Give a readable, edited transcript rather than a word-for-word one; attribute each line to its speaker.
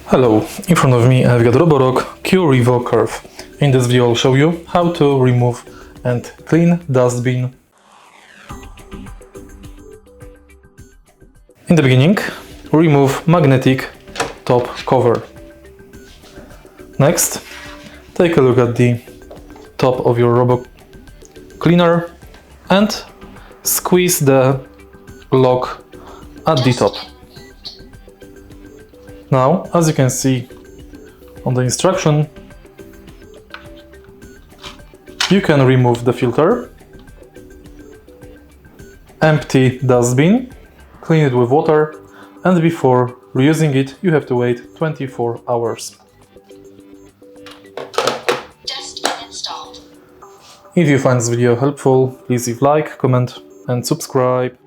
Speaker 1: Hello, in front of me I've got ROBOROCK Qrevo Curv. In this video I'll show you how to remove and clean dustbin. In the beginning, remove magnetic top cover. Next, take a look at the top of your robot cleaner and squeeze the lock at the top. Now, as you can see on the instruction, you can remove the filter, empty dustbin, clean it with water, and before reusing it you have to wait 24 hours.
Speaker 2: Dustbin installed.
Speaker 1: If you find this video helpful, please leave like, comment and subscribe.